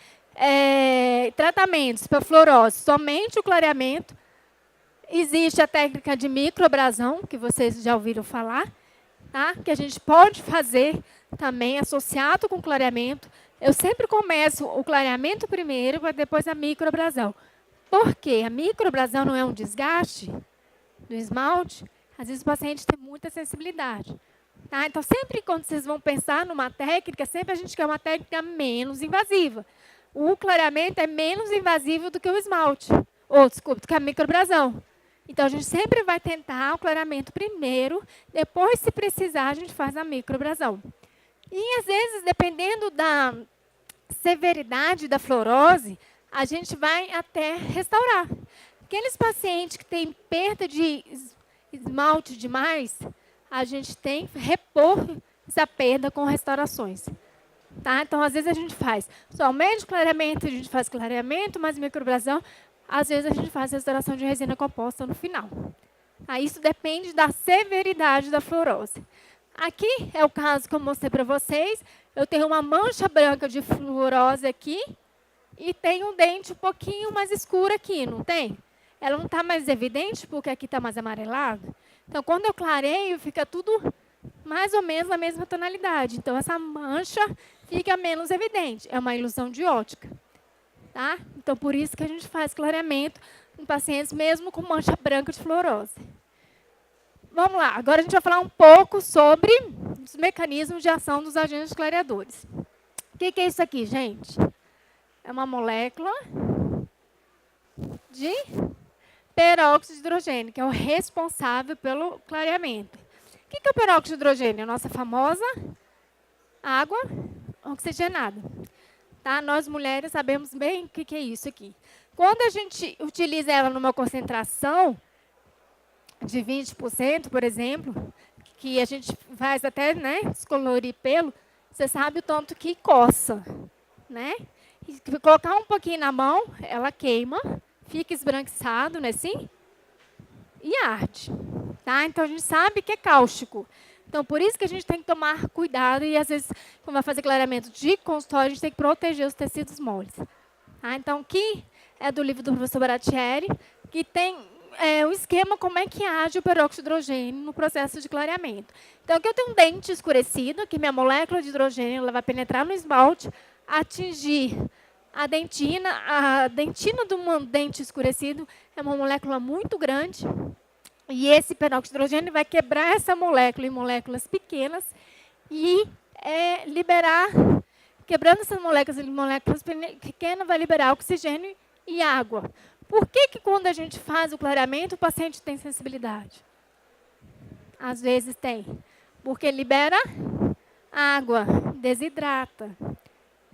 tratamentos para fluorose, somente o clareamento. Existe a técnica de microabrasão, que vocês já ouviram falar, tá? Que a gente pode fazer também associado com clareamento. Eu sempre começo o clareamento primeiro, para depois a microabrasão. Por quê? A microabrasão não é um desgaste do esmalte? Às vezes o paciente tem muita sensibilidade. Tá? Então, sempre quando vocês vão pensar numa técnica, sempre a gente quer uma técnica menos invasiva. O clareamento é menos invasivo do que o esmalte. Ou, desculpa, do que a microabrasão. Então, a gente sempre vai tentar o clareamento primeiro, depois, se precisar, a gente faz a microabrasão. E, às vezes, dependendo da severidade da fluorose, a gente vai até restaurar. Aqueles pacientes que têm perda de esmalte demais, a gente tem que repor essa perda com restaurações. Tá? Então, às vezes, a gente faz somente clareamento, a gente faz clareamento, mais microabrasão. Às vezes, a gente faz restauração de resina composta no final. Tá? Isso depende da severidade da fluorose. Aqui é o caso que eu mostrei para vocês. Eu tenho uma mancha branca de fluorose aqui e tenho um dente um pouquinho mais escuro aqui, não tem? Ela não está mais evidente porque aqui está mais amarelado. Então, quando eu clareio, fica tudo mais ou menos na mesma tonalidade. Então, essa mancha fica menos evidente. É uma ilusão de ótica. Tá? Então, por isso que a gente faz clareamento em pacientes mesmo com mancha branca de fluorose. Vamos lá. Agora a gente vai falar um pouco sobre os mecanismos de ação dos agentes clareadores. O que é isso aqui, gente? É uma molécula de peróxido de hidrogênio, que é o responsável pelo clareamento. O que é o peróxido de hidrogênio? A nossa famosa água oxigenada. Tá? Nós, mulheres, sabemos bem o que é isso aqui. Quando a gente utiliza ela numa concentração de 20%, por exemplo, que a gente faz até, né, descolorir pelo, você sabe o tanto que coça. Né? E colocar um pouquinho na mão, ela queima, fica esbranquiçado, né, assim, e arde. Tá? Então, a gente sabe que é cáustico. Então, por isso que a gente tem que tomar cuidado e, às vezes, quando vai fazer clareamento de consultório, a gente tem que proteger os tecidos moles. Tá? Então, aqui é do livro do professor Baratieri, que tem um esquema como é que age o peróxido de hidrogênio no processo de clareamento. Então, aqui eu tenho um dente escurecido, que minha molécula de hidrogênio ela vai penetrar no esmalte, atingir a dentina. A dentina de um dente escurecido é uma molécula muito grande, e esse peróxido de hidrogênio vai quebrar essa molécula em moléculas pequenas e liberar, quebrando essas moléculas em moléculas pequenas, vai liberar oxigênio e água. Por que quando a gente faz o clareamento, o paciente tem sensibilidade? Às vezes tem. Porque libera água, desidrata.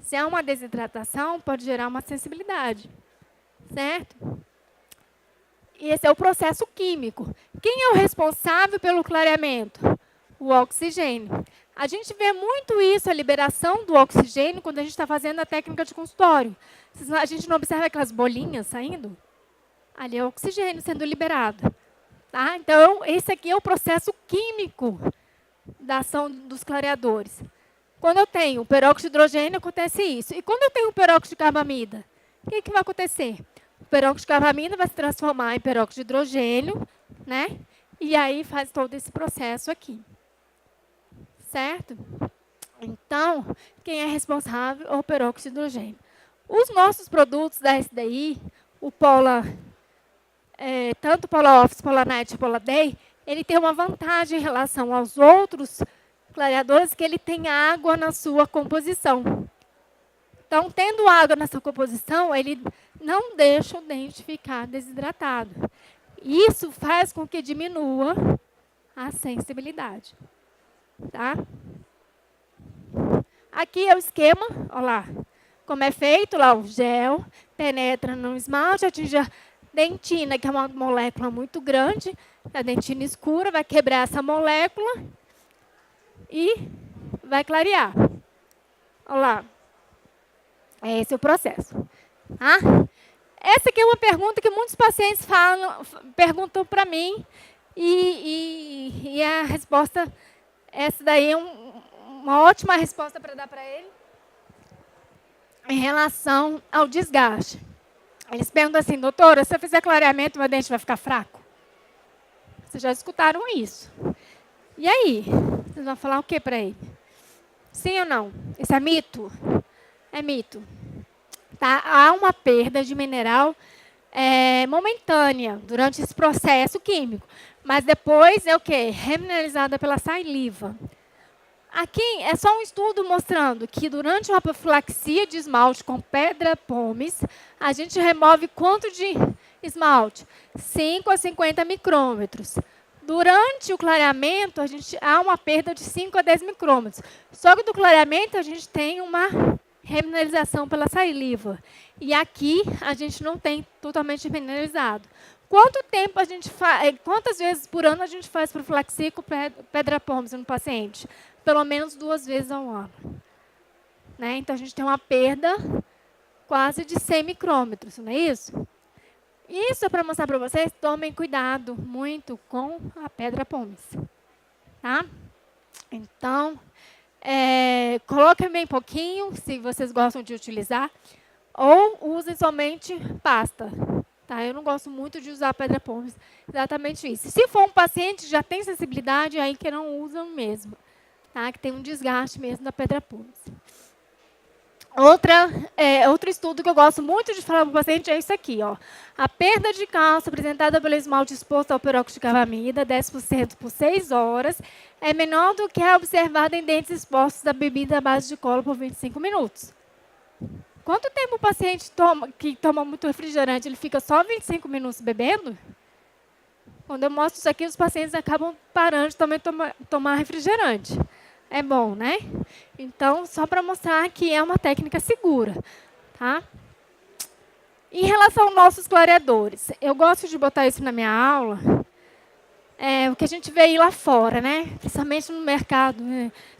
Se há uma desidratação, pode gerar uma sensibilidade. Certo? E esse é o processo químico. Quem é o responsável pelo clareamento? O oxigênio. A gente vê muito isso, a liberação do oxigênio, quando a gente está fazendo a técnica de consultório. A gente não observa aquelas bolinhas saindo? Ali é o oxigênio sendo liberado. Tá? Então, esse aqui é o processo químico da ação dos clareadores. Quando eu tenho peróxido de hidrogênio, acontece isso. E quando eu tenho peróxido de carbamida, o que vai acontecer? O peróxido de carbamida vai se transformar em peróxido de hidrogênio, né? E aí faz todo esse processo aqui. Certo? Então, quem é responsável é o peróxido de hidrogênio. Os nossos produtos da SDI, o Pola, tanto o Pola Office, Pola Night e Pola Day, ele tem uma vantagem em relação aos outros clareadores, que ele tem água na sua composição. Então, tendo água na sua composição, ele não deixa o dente ficar desidratado. Isso faz com que diminua a sensibilidade. Tá? Aqui é o esquema, olha lá, como é feito, lá o gel penetra no esmalte, atinge a dentina, que é uma molécula muito grande, a dentina escura, vai quebrar essa molécula e vai clarear. Olha lá, esse é o processo. Tá? Essa aqui é uma pergunta que muitos pacientes perguntam para mim, e a resposta, essa daí é uma ótima resposta para dar para ele, em relação ao desgaste. Eles perguntam assim, doutora, se eu fizer clareamento, meu dente vai ficar fraco? Vocês já escutaram isso. E aí? Vocês vão falar o que para ele? Sim ou não? Isso é mito? É mito. Tá? Há uma perda de mineral momentânea durante esse processo químico. Mas depois é o quê? Remineralizada pela saliva. Aqui é só um estudo mostrando que durante uma profilaxia de esmalte com pedra pomes, a gente remove quanto de esmalte? 5 a 50 micrômetros. Durante o clareamento, há uma perda de 5 a 10 micrômetros. Só que do clareamento, a gente tem uma remineralização pela saliva. E aqui, a gente não tem totalmente remineralizado. Quanto tempo a gente faz, quantas vezes por ano a gente faz profilaxia com pedra pomes no paciente? Pelo menos 2 vezes ao ano. Né? Então, a gente tem uma perda quase de 100 micrômetros, não é isso? Isso é para mostrar para vocês, tomem cuidado muito com a pedra pomes. Tá? Então, coloquem bem pouquinho, se vocês gostam de utilizar, ou usem somente pasta. Tá? Eu não gosto muito de usar pedra pomes, exatamente isso. Se for um paciente que já tem sensibilidade, aí que não usam mesmo. Tá? Que tem um desgaste mesmo da pedra pomes. Outro estudo que eu gosto muito de falar para o paciente é isso aqui. Ó. A perda de cálcio apresentada pelo esmalte exposto ao peróxido de carbamida, 10% por 6 horas, é menor do que a observada em dentes expostos da bebida à base de cola por 25 minutos. Quanto tempo o paciente que toma muito refrigerante, ele fica só 25 minutos bebendo? Quando eu mostro isso aqui, os pacientes acabam parando de também tomar refrigerante. É bom, né? Então, só para mostrar que é uma técnica segura. Tá? Em relação aos nossos clareadores, eu gosto de botar isso na minha aula, o que a gente vê aí lá fora, né? Principalmente no mercado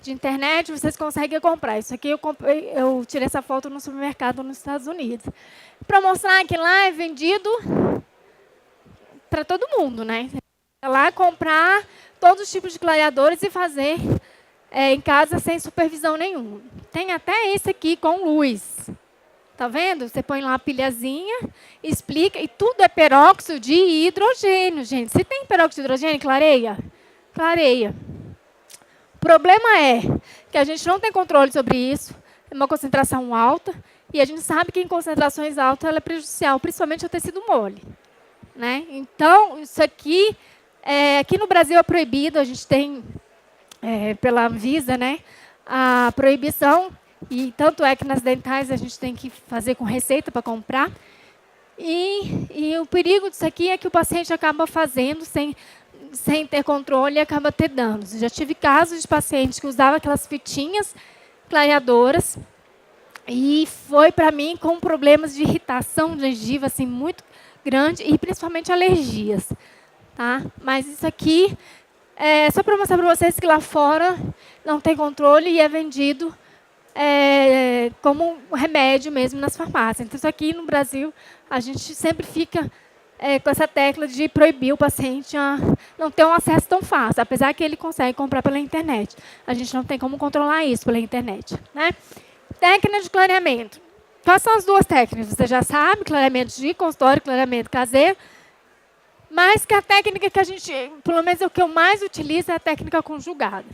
de internet, vocês conseguem comprar. Isso aqui eu tirei essa foto no supermercado nos Estados Unidos. Para mostrar que lá é vendido para todo mundo, né? Lá comprar todos os tipos de clareadores e fazer em casa sem supervisão nenhuma. Tem até esse aqui com luz. Tá vendo? Você põe lá uma pilhazinha, explica, e tudo é peróxido de hidrogênio, gente. Se tem peróxido de hidrogênio, clareia? Clareia. O problema é que a gente não tem controle sobre isso, é uma concentração alta, e a gente sabe que em concentrações altas ela é prejudicial, principalmente ao tecido mole. Né? Então, isso aqui, aqui no Brasil é proibido, a gente tem, pela Anvisa, né, a proibição, e tanto é que nas dentais a gente tem que fazer com receita para comprar. E o perigo disso aqui é que o paciente acaba fazendo sem ter controle e acaba ter danos. Já tive casos de pacientes que usavam aquelas fitinhas clareadoras e foi para mim com problemas de irritação de gengiva assim, muito grande e principalmente alergias. Tá? Mas isso aqui é só para mostrar para vocês que lá fora não tem controle e é vendido como um remédio mesmo nas farmácias. Então, isso aqui no Brasil, a gente sempre fica com essa tecla de proibir o paciente a não ter um acesso tão fácil, apesar que ele consegue comprar pela internet. A gente não tem como controlar isso pela internet. Né? Técnica de clareamento. Quais são as duas técnicas? Você já sabe, clareamento de consultório, clareamento caseiro. Mas que a técnica que a gente, pelo menos o que eu mais utilizo, é a técnica conjugada.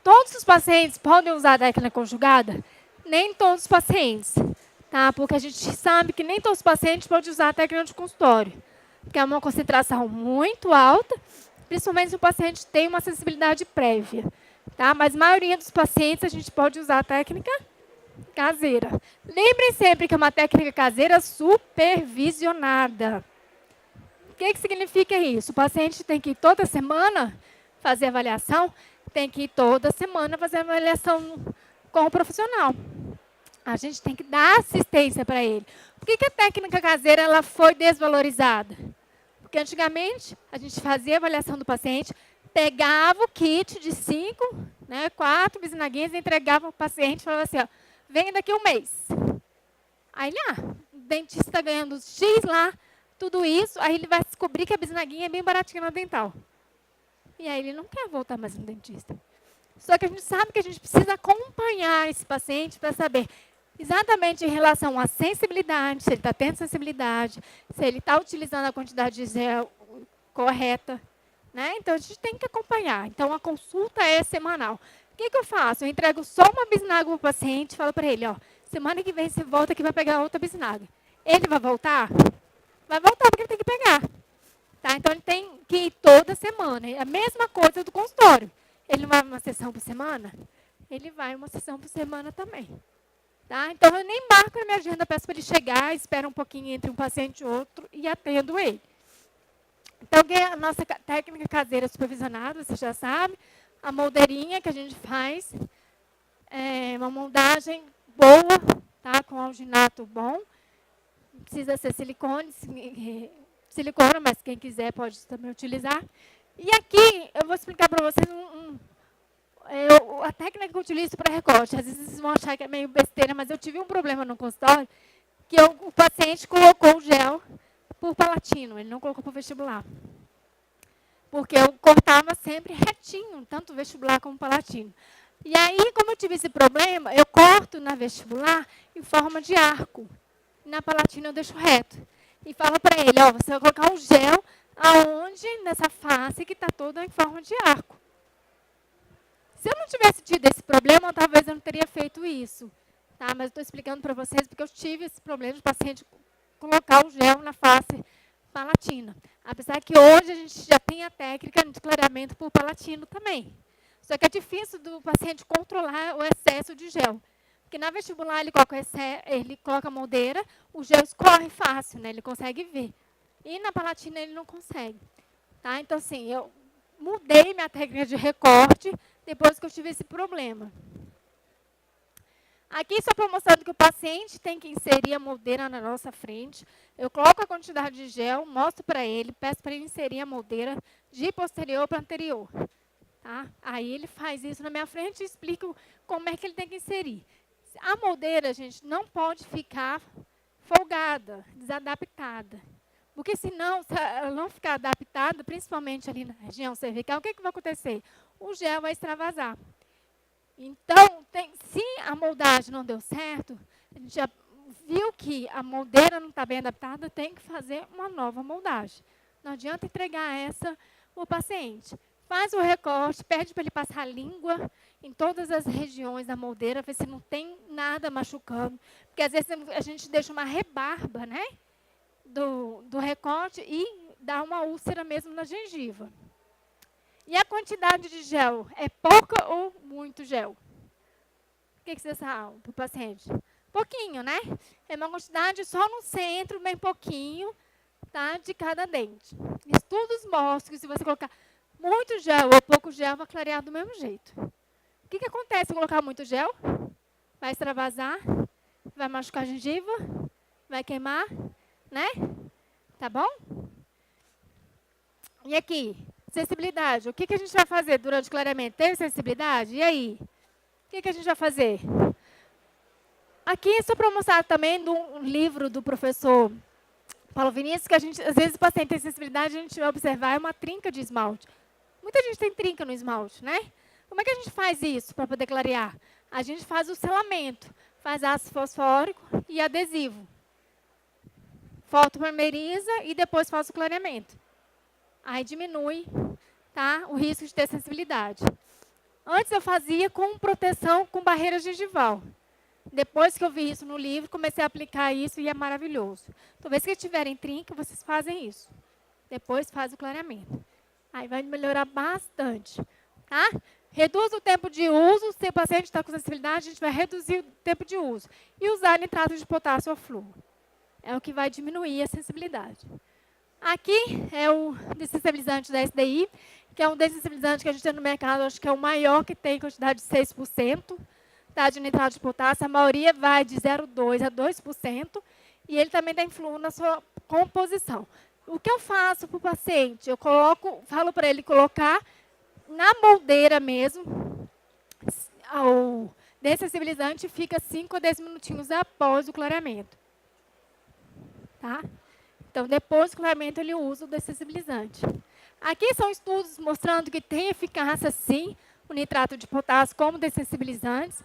Todos os pacientes podem usar a técnica conjugada? Nem todos os pacientes. Tá? Porque a gente sabe que nem todos os pacientes podem usar a técnica de consultório. Porque é uma concentração muito alta, principalmente se o paciente tem uma sensibilidade prévia. Tá? Mas a maioria dos pacientes a gente pode usar a técnica caseira. Lembrem sempre que é uma técnica caseira supervisionada. O que significa isso? O paciente tem que toda semana fazer avaliação. tem que ir toda semana fazer uma avaliação com o profissional. A gente tem que dar assistência para ele. Por que a técnica caseira ela foi desvalorizada? Porque antigamente a gente fazia a avaliação do paciente, pegava o kit de 5, 4 bisnaguinhas, entregava ao paciente e falava assim, ó, vem daqui 1 mês. Aí ele, o dentista está ganhando X lá, tudo isso, aí ele vai descobrir que a bisnaguinha é bem baratinha na dental. E aí ele não quer voltar mais no dentista. Só que a gente sabe que a gente precisa acompanhar esse paciente para saber exatamente em relação à sensibilidade, se ele está tendo sensibilidade, se ele está utilizando a quantidade de gel correta. Então, a gente tem que acompanhar. Então, a consulta é semanal. O que eu faço? Eu entrego só uma bisnaga para o paciente e falo para ele, semana que vem você volta aqui vai pegar outra bisnaga. Ele vai voltar? Vai voltar porque ele tem que pegar. Tá? Então, ele tem que ir toda semana. É a mesma coisa do consultório. Ele vai uma sessão por semana? Ele vai uma sessão por semana também. Tá? Então, eu nem marco na minha agenda, peço para ele chegar, espero um pouquinho entre um paciente e outro e atendo ele. Então, a nossa técnica caseira supervisionada, você já sabe, a moldeirinha que a gente faz, é uma moldagem boa, tá? Com alginato bom, precisa ser silicone, mas quem quiser pode também utilizar. E aqui, eu vou explicar para vocês a técnica que eu utilizo para recorte. Às vezes vocês vão achar que é meio besteira, mas eu tive um problema no consultório, que o paciente colocou o gel por palatino, ele não colocou por vestibular. Porque eu cortava sempre retinho, tanto vestibular como palatino. E aí, como eu tive esse problema, eu corto na vestibular em forma de arco. Na palatina eu deixo reto. E falo para ele, você vai colocar um gel aonde, nessa face que está toda em forma de arco. Se eu não tivesse tido esse problema, talvez eu não teria feito isso. Tá? Mas eu estou explicando para vocês porque eu tive esse problema de paciente colocar o gel na face palatina. Apesar que hoje a gente já tem a técnica de clareamento por palatino também. Só que é difícil do paciente controlar o excesso de gel. Porque na vestibular ele coloca a moldeira, o gel escorre fácil, ele consegue ver. E na palatina ele não consegue. Tá? Então, assim, eu mudei minha técnica de recorte depois que eu tive esse problema. Aqui, só para mostrar que o paciente tem que inserir a moldeira na nossa frente. Eu coloco a quantidade de gel, mostro para ele, peço para ele inserir a moldeira de posterior para anterior. Tá? Aí ele faz isso na minha frente e explico como é que ele tem que inserir. A moldeira, gente, não pode ficar folgada, desadaptada. Porque senão, se ela não ficar adaptada, principalmente ali na região cervical, o que vai acontecer? O gel vai extravasar. Então, se a moldagem não deu certo, a gente já viu que a moldeira não está bem adaptada, tem que fazer uma nova moldagem. Não adianta entregar essa para o paciente. Faz o recorte, pede para ele passar a língua em todas as regiões da moldeira, ver se não tem nada machucando. Porque às vezes a gente deixa uma rebarba, do recorte e dá uma úlcera mesmo na gengiva. E a quantidade de gel é pouca ou muito gel? O que vocês falam para o paciente? Pouquinho, né? É uma quantidade só no centro, bem pouquinho, tá? De cada dente. Estudos mostram que se você colocar muito gel ou pouco gel, vai clarear do mesmo jeito. O que acontece se colocar muito gel? Vai extravasar, vai machucar a gengiva, vai queimar, né? Tá bom? E aqui, sensibilidade. O que a gente vai fazer durante o clareamento? Teve sensibilidade? E aí? O que a gente vai fazer? Aqui é só para mostrar também do livro do professor Paulo Vinícius, que às vezes o paciente tem sensibilidade, a gente vai observar, é uma trinca de esmalte. Muita gente tem trinca no esmalte, né? Como é que a gente faz isso para poder clarear? A gente faz o selamento, faz ácido fosfórico e adesivo. Fotopolimeriza e depois faz o clareamento. Aí diminui, tá, o risco de ter sensibilidade. Antes eu fazia com proteção com barreira gengival. Depois que eu vi isso no livro, comecei a aplicar isso e é maravilhoso. Talvez que tiverem trinca, vocês fazem isso. Depois faz o clareamento. Aí vai melhorar bastante. Tá? Reduz o tempo de uso. Se o paciente está com sensibilidade, a gente vai reduzir o tempo de uso. E usar nitrato de potássio ou flúor. É o que vai diminuir a sensibilidade. Aqui é o dessensibilizante da SDI. que é um dessensibilizante que a gente tem no mercado, acho que é o maior que tem quantidade de 6%, tá, de nitrato de potássio. A maioria vai de 0,2% a 2%, e ele também tem flúor na sua composição. O que eu faço para o paciente? Eu falo para ele colocar na moldeira mesmo, o dessensibilizante fica 5 a 10 minutinhos após o clareamento. Tá? Então, depois do clareamento, ele usa o dessensibilizante. Aqui são estudos mostrando que tem eficácia, sim, o nitrato de potássio como dessensibilizante.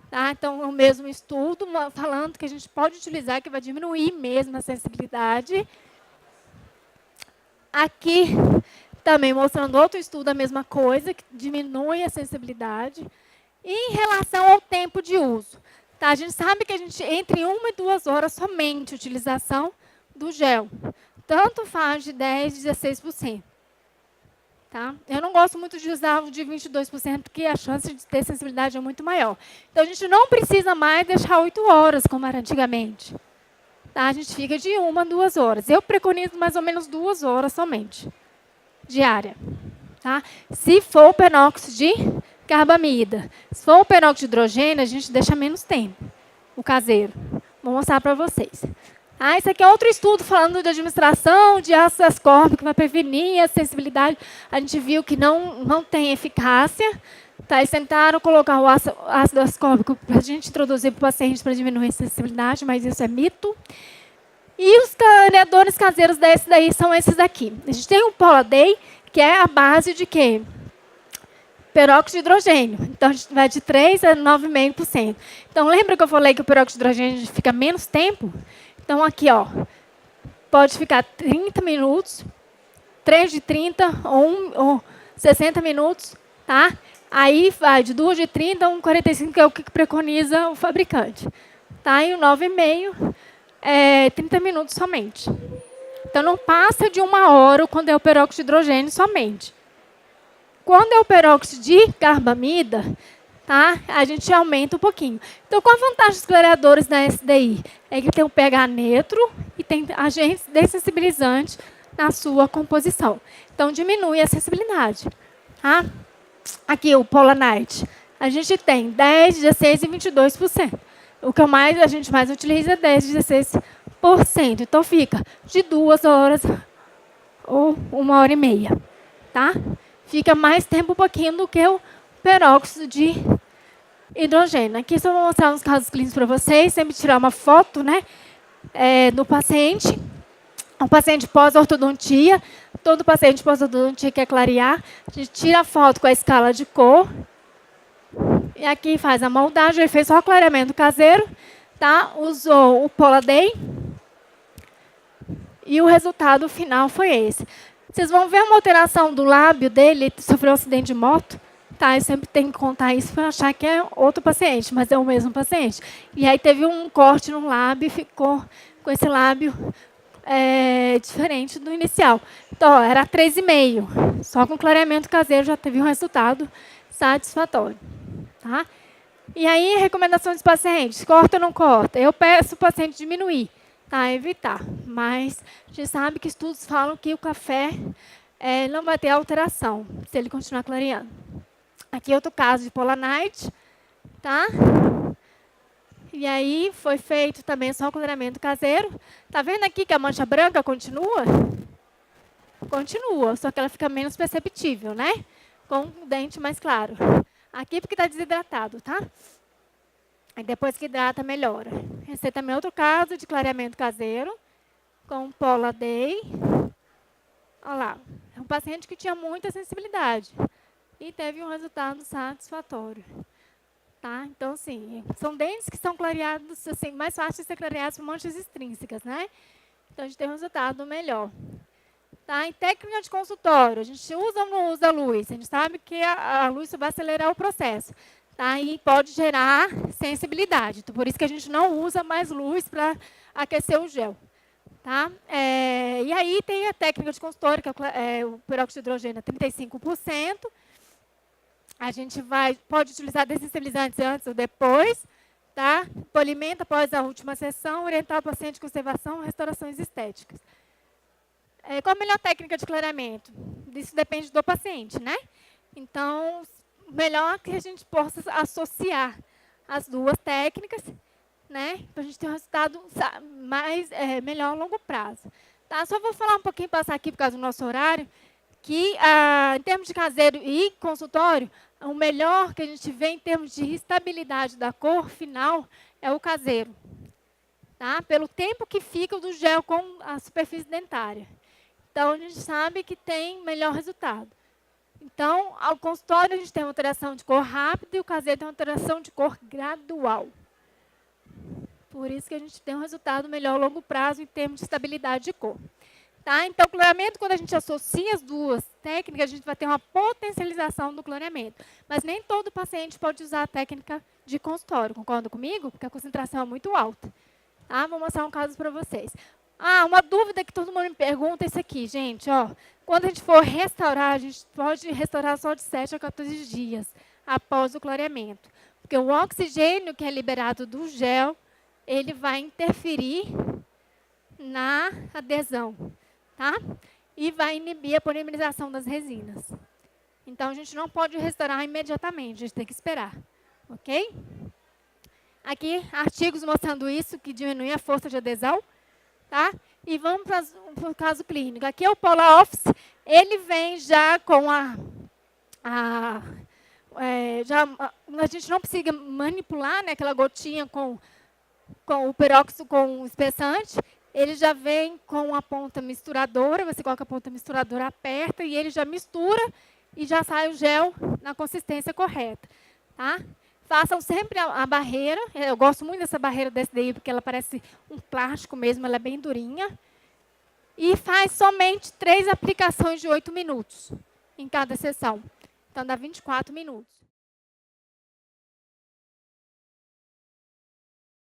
Tá? Então, é o mesmo estudo falando que a gente pode utilizar, que vai diminuir mesmo a sensibilidade. Aqui, também mostrando outro estudo, a mesma coisa, que diminui a sensibilidade. E em relação ao tempo de uso, tá? A gente sabe que entre 1 e 2 horas somente utilização do gel. Tanto faz de 10% a 16%. Tá? Eu não gosto muito de usar o de 22%, porque a chance de ter sensibilidade é muito maior. Então, a gente não precisa mais deixar 8 horas, como era antigamente. Tá? A gente fica de 1 a 2 horas. Eu preconizo mais ou menos 2 horas somente, diária. Tá? Se for o peróxido de carbamida. Se for o peróxido de hidrogênio, a gente deixa menos tempo, o caseiro. Vou mostrar para vocês. Esse aqui é outro estudo falando de administração de ácido ascórbico para prevenir a sensibilidade. A gente viu que não tem eficácia. Tá? Eles tentaram colocar o ácido ascórbico para a gente introduzir para o paciente para diminuir a sensibilidade, mas isso é mito. E os clareadores caseiros desses daí são esses aqui. A gente tem o Poladay, que é a base de quê? Peróxido de hidrogênio. Então, a gente vai de 3% a 9,5%. Então, lembra que eu falei que o peróxido de hidrogênio fica menos tempo? Então, aqui, ó, pode ficar 30 minutos, 3 de 30 ou 60 minutos, tá? Aí, vai de 2 de 30 a 1,45, que é o que preconiza o fabricante. Tá? E o 9,5 é 30 minutos somente. Então, não passa de 1 hora quando é o peróxido de hidrogênio somente. Quando é o peróxido de carbamida, tá? A gente aumenta um pouquinho. Então, qual a vantagem dos clareadores da SDI? É que tem um pH neutro e tem agentes dessensibilizantes na sua composição. Então, diminui a sensibilidade. Tá? Aqui, o Polanite. A gente tem 10, 16 e 22%. O que a gente mais utiliza é 10, 16%. Então, fica de 2 horas ou 1h30. Tá? Fica mais tempo um pouquinho do que o peróxido de hidrogênio. Aqui só vou mostrar uns casos clínicos para vocês, sempre tirar uma foto, né, do paciente. Um paciente pós-ortodontia, todo paciente pós-ortodontia quer clarear, a gente tira a foto com a escala de cor, e aqui faz a moldagem, ele fez só o clareamento caseiro, tá? Usou o Poladay, e o resultado final foi esse. Vocês vão ver uma alteração do lábio dele, ele sofreu um acidente de moto. Tá, eu sempre tenho que contar isso para achar que é outro paciente, mas é o mesmo paciente. E aí teve um corte no lábio e ficou com esse lábio diferente do inicial. Então, ó, era 3,5. Só com clareamento caseiro já teve um resultado satisfatório. Tá? E aí, recomendação dos pacientes, corta ou não corta? Eu peço o paciente diminuir. Tá, evitar. Mas a gente sabe que estudos falam que o café não vai ter alteração se ele continuar clareando. Aqui outro caso de Polanite, tá? E aí foi feito também só o clareamento caseiro. Tá vendo aqui que a mancha branca continua? Continua, só que ela fica menos perceptível, né? Com o dente mais claro. Aqui porque está desidratado, tá? Aí depois que hidrata, melhora. Esse também é outro caso de clareamento caseiro, com Poladay. Olha lá, é um paciente que tinha muita sensibilidade e teve um resultado satisfatório. Tá? Então, assim, são dentes que são clareados, assim, mais fáceis de ser clareados por manchas extrínsecas, né? Então, a gente tem um resultado melhor. Tá? Em técnica de consultório, a gente usa ou não usa luz? A gente sabe que a luz vai acelerar o processo. Tá? E pode gerar sensibilidade. Então, por isso que a gente não usa mais luz para aquecer o gel. Tá? E aí tem a técnica de consultório, que é o peróxido de hidrogênio a 35%. A gente pode utilizar dessensibilizantes antes ou depois. Tá? Polimento após a última sessão, orientar o paciente de conservação e restaurações estéticas. Qual a melhor técnica de clareamento? Isso depende do paciente, né? Então, melhor que a gente possa associar as duas técnicas, né? Para a gente ter um resultado melhor a longo prazo. Tá? Só vou falar um pouquinho, passar aqui por causa do nosso horário, que em termos de caseiro e consultório, o melhor que a gente vê em termos de estabilidade da cor final é o caseiro. Tá? Pelo tempo que fica do gel com a superfície dentária. Então, a gente sabe que tem melhor resultado. Então, ao consultório, a gente tem uma alteração de cor rápida e o caseiro tem uma alteração de cor gradual. Por isso que a gente tem um resultado melhor a longo prazo em termos de estabilidade de cor. Tá? Então, o clareamento, quando a gente associa as duas técnicas, a gente vai ter uma potencialização do clareamento. Mas nem todo paciente pode usar a técnica de consultório. Concorda comigo? Porque a concentração é muito alta. Tá? Vou mostrar um caso para vocês. Uma dúvida que todo mundo me pergunta é isso aqui, gente. Quando a gente for restaurar, a gente pode restaurar só de 7 a 14 dias após o clareamento. Porque o oxigênio que é liberado do gel, ele vai interferir na adesão, tá? E vai inibir a polimerização das resinas. Então, a gente não pode restaurar imediatamente, a gente tem que esperar, ok? Aqui, artigos mostrando isso, que diminui a força de adesão, tá? E vamos para o caso clínico. Aqui é o Polar Office, ele vem já com a gente não precisa manipular, né, aquela gotinha com o peróxido com o espessante, ele já vem com a ponta misturadora, você coloca a ponta misturadora, aperta e ele já mistura e já sai o gel na consistência correta, tá? Façam sempre a barreira, eu gosto muito dessa barreira desse daí, porque ela parece um plástico mesmo, ela é bem durinha. E faz somente 3 aplicações de 8 minutos em cada sessão. Então, dá 24 minutos.